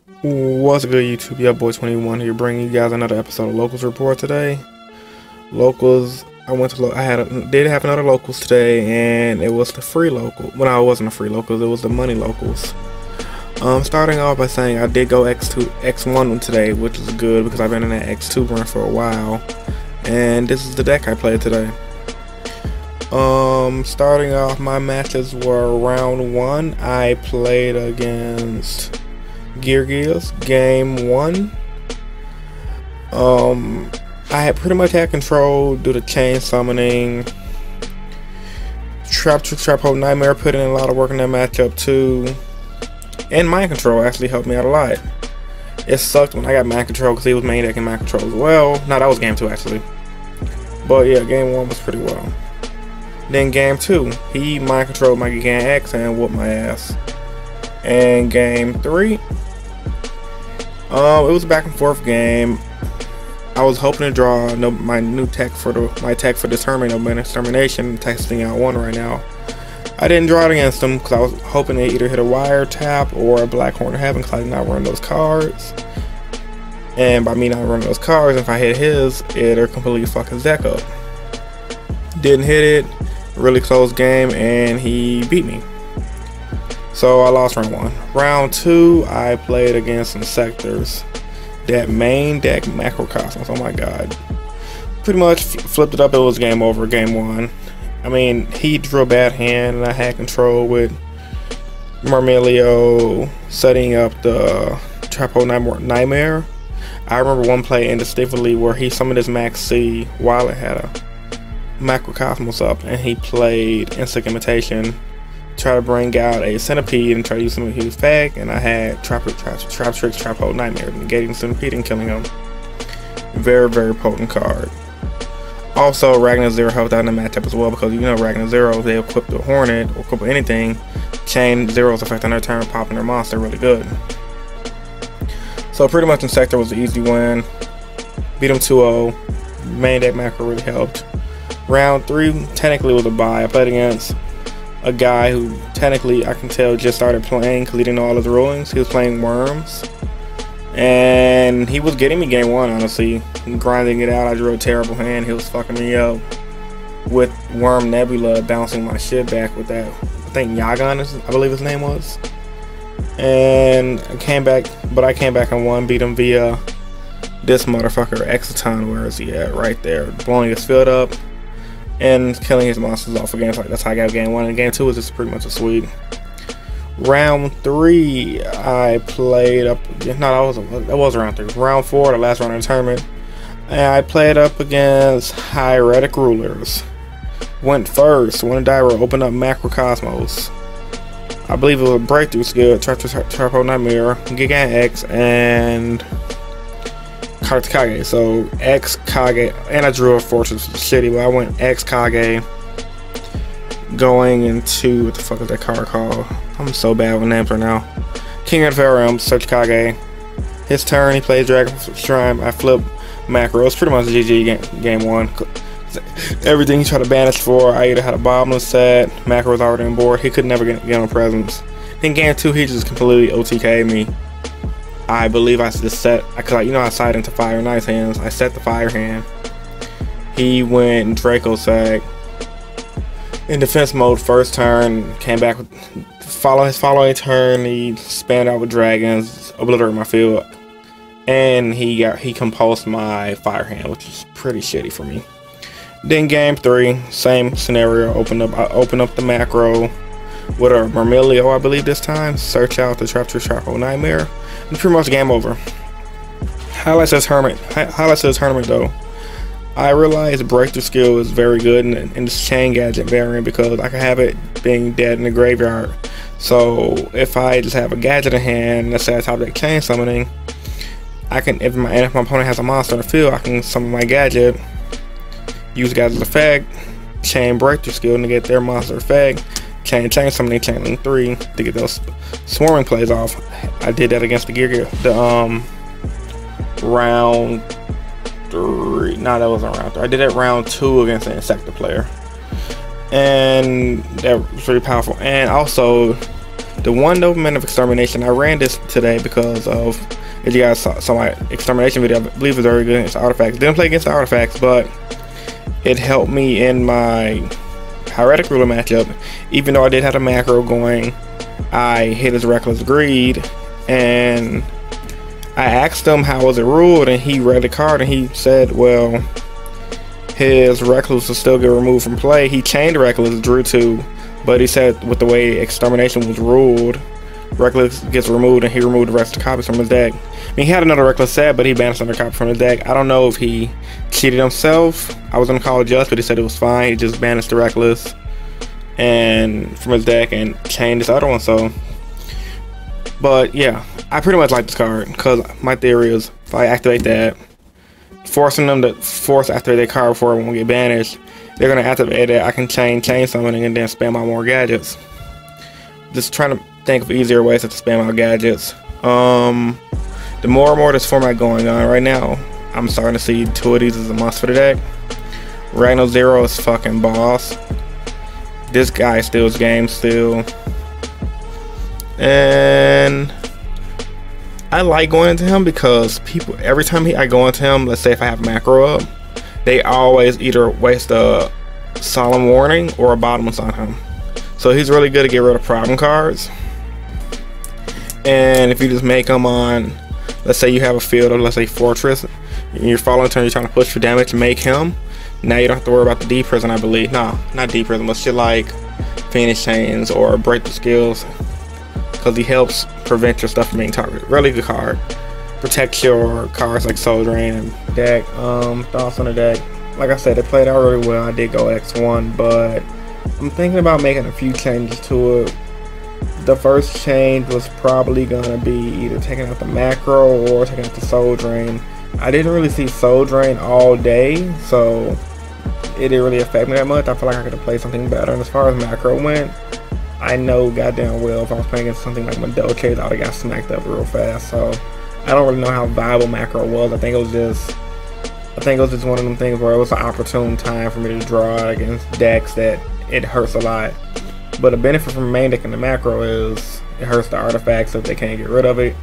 What's good, YouTube? Your boy 21 here, bringing you guys another episode of Locals Report today. Locals, did have another Locals today, and it was the free local. Well, no, it wasn't a free Locals, it was the money Locals. Starting off by saying I did go X1 today, which is good because I've been in that X2 run for a while, and this is the deck I played today. Starting off, my matches were round 1. I played against Gears game 1. I had pretty much had control due to chain summoning. Trap Hole Nightmare put in a lot of work in that matchup too, and mind control actually helped me out a lot. It sucked when I got mind control because he was main decking mind control as well. No, that was game 2 actually, but yeah, game 1 was pretty well. Then game 2, he mind controlled my Gigan X and whooped my ass. And game 3, it was a back and forth game. I was hoping to draw my new tech for Extermination, testing out 1 right now. I didn't draw it against him because I was hoping to either hit a Wire Tap or a Black Horn of Heaven because I did not run those cards. And by me not running those cards, if I hit his, it'll completely fuck his deck up. Didn't hit it, really close game, and he beat me. So I lost round 1. Round 2, I played against some Sectors. That main deck Macrocosmos, oh my god. Pretty much flipped it up, it was game over, game 1. I mean, he drew a bad hand and I had control with Myrmilio setting up the Trap Hole Nightmare. I remember one play indistinctly where he summoned his Max C while it had a Macrocosmos up, and he played Insect Imitation, try to bring out a Centipede and try to use some of his fag, and I had Trap Tricks, Trap Hole Nightmare, negating Centipede and killing him. Very, very potent card. Also, Ragnar Zero helped out in the matchup as well because you know Ragnar Zero, they equip the Hornet or equip anything, chain Zero's effect on their turn, popping their monster really good. So pretty much Insector was an easy win. Beat him 2-0. Main deck macro really helped. Round 3 technically was a bye. I played against a guy who technically I can tell just started playing because he didn't know all his rulings. He was playing Worms, and he was getting me game 1 honestly, grinding it out. I drew a terrible hand. He was fucking me up with Worm Nebula, bouncing my shit back with that, I think Yagan I believe his name was, and I came back and won. Beat him via this motherfucker Exciton. Where is he at? Right there, blowing his field up and killing his monsters off again. That's how I got game 1, and game 2 was just pretty much a sweep. Round 3, I played up. No, that was round 3. Round 4, the last round of the tournament, and I played up against Hieratic Rulers. Went first. Won a Dyro, opened up Macrocosmos. I believe it was a Breakthrough skill, Trap Hole Nightmare, Gigan X, and Kage. So X Kage, and I drew a Fortress, shitty, but I went X Kage going into, what the fuck is that card called? I'm so bad with names right now. King of the Fairy Realms, search Kage. His turn, he plays Dragon Shrine. I flip Macro. It's pretty much GG game 1. Everything he tried to banish for, I either had a Bottomless set, Macro was already on board. He could never get on presence. Then game 2, he just completely OTK'd me. I believe I just set, cause you know I side into Fire and Ice hands. I set the Fire hand. He went Draco Sag in defense mode first turn. Came back with his following turn. He spanned out with dragons, obliterated my field, and he compulsed my Fire hand, which is pretty shitty for me. Then game 3, same scenario. I opened up the macro with a Myrmilio, I believe this time. Search out the Trap Hole Nightmare. And pretty much game over. Highlights of this tournament though. I realized Breakthrough skill is very good in this Chain Gadget variant because I can have it being dead in the graveyard. So if I just have a gadget in hand, let's say I top deck Chain Summoning, I can, if my opponent has a monster in the field, I can summon my gadget, use gadget's effect, chain Breakthrough skill to get their monster effect, chain summoning, chain link 3 to get those swarming plays off. I did that against round 3. No, that wasn't round 3. I did it round 2 against an Insector player, and that was pretty powerful. And also The one Nobleman of Extermination, I ran this today because of, if you guys saw my Extermination video, I believe it was very good against Artifacts. Didn't play against the Artifacts, but it helped me in my Hieratic Ruler matchup. Even though I did have a macro going, I hit his Reckless Greed, and I asked him how was it ruled, and he read the card and he said, well, his Reckless will still get removed from play. He chained Reckless, drew 2, but he said with the way Extermination was ruled, Reckless gets removed and he removed the rest of the copies from his deck. I mean, he had another Reckless set, but he banished another copy from his deck. I don't know if he cheated himself. I was gonna call it just, but he said it was fine. He just banished the Reckless and from his deck and chained this other one. So, but yeah, I pretty much like this card because my theory is if I activate that, forcing them to activate their card before it won't get banished, they're gonna activate it. I can chain summoning and then spam out more gadgets. Just trying to think of easier ways to spam out gadgets. The more and more this format going on right now, I'm starting to see 2 of these as a must for the deck. Ragnar Zero is fucking boss. This guy steals games still. And I like going into him because people, every time I go into him, let's say if I have macro up, they always either waste a Solemn Warning or a Bottomless on him. So he's really good to get rid of problem cards. And if you just make him on, let's say you have a field of, let's say, Fortress, and you're following turn, you're trying to push for damage, make him. Now you don't have to worry about the Deep Prison, I believe. No, not Deep Prison, but shit like Phoenix Chains or Break the Skills, because he helps prevent your stuff from being targeted. Really good card. Protect your cards like Soul Drain deck. Thoughts on the deck. Like I said, they played out really well. I did go X1, but I'm thinking about making a few changes to it. The first change was probably gonna be either taking out the macro or taking out the Soul Drain. I didn't really see Soul Drain all day, so it didn't really affect me that much. I feel like I could have played something better. And as far as macro went, I know goddamn well if I was playing against something like Madolche, I would have got smacked up real fast. So I don't really know how viable macro was. I think it was just one of them things where it was an opportune time for me to draw against decks that it hurts a lot. But the benefit from main deck in the macro is it hurts the artifacts if they can't get rid of it.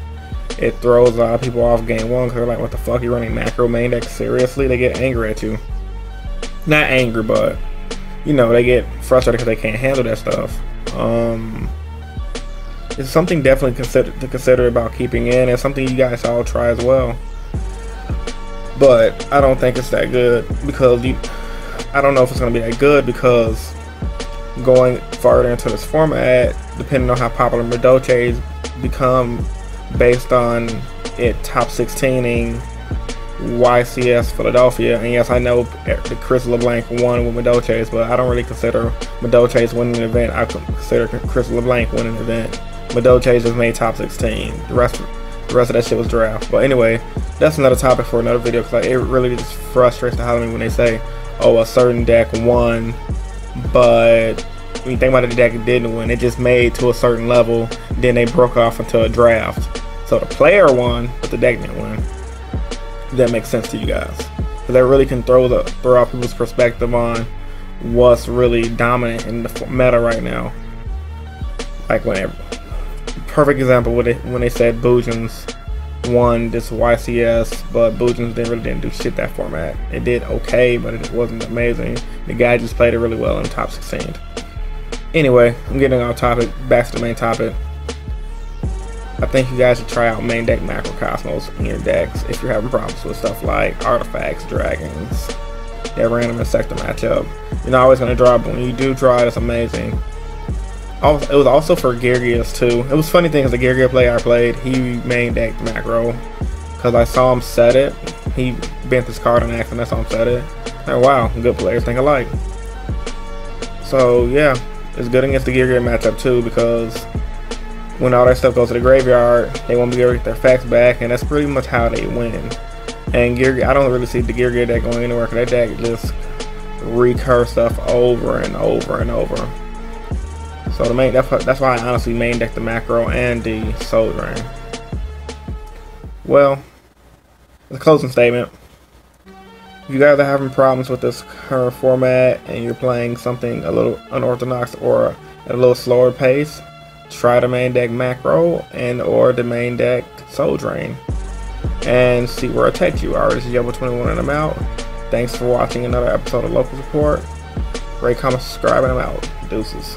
It throws a lot of people off game 1 because they're like, what the fuck, you running macro main deck seriously? They get angry at you. Not angry, but you know, they get frustrated because they can't handle that stuff. It's something definitely to consider about keeping in. It's something you guys all try as well. But I don't think it's that good because I don't know if it's going to be that good because going farther into this format, depending on how popular Madolche's become based on it top 16ing YCS Philadelphia. And yes, I know the Chris LeBlanc won with Madolche's, but I don't really consider Madolche's winning an event. I consider Chris LeBlanc winning an event. Madolche's just made top 16. The rest of that shit was draft. But anyway, that's another topic for another video because it really just frustrates the hell out of me when they say, oh, a certain deck won, but when you think about it, the deck didn't win. It just made to a certain level, then they broke off into a draft. So the player won, but the deck didn't win. If that makes sense to you guys, because that really can throw off people's perspective on what's really dominant in the meta right now. Like perfect example when they said Boojums won this YCS, but Boojums didn't do shit that format. It did okay, but it wasn't amazing. The guy just played it really well in top 16. Anyway, I'm getting off topic, back to the main topic. I think you guys should try out main deck Macrocosmos in your decks if you're having problems with stuff like artifacts, dragons, that random insecta matchup. You're not always going to draw, but when you do draw it, it's amazing. It was also for Girgius too. It was funny thing because the Girgia player I played, he main decked macro because I saw him set it. He bent this card on accident. I saw him set it. Like, wow, good players think alike. So yeah, it's good against the Girgia matchup too because when all that stuff goes to the graveyard, they won't be able to get their facts back, and that's pretty much how they win. And Girgia, I don't really see the Girgia deck going anywhere because that deck just recur stuff over and over and over. So the main, that's why I honestly main deck the macro and the Soul Drain. Well, as a closing statement, if you guys are having problems with this current format and you're playing something a little unorthodox or at a little slower pace, try the main deck macro and or the main deck Soul Drain and see where it takes you. Alright, this is Yellow21 and I'm out. Thanks for watching another episode of Local Support. Rate, comment, subscribe, and I'm out. Deuces.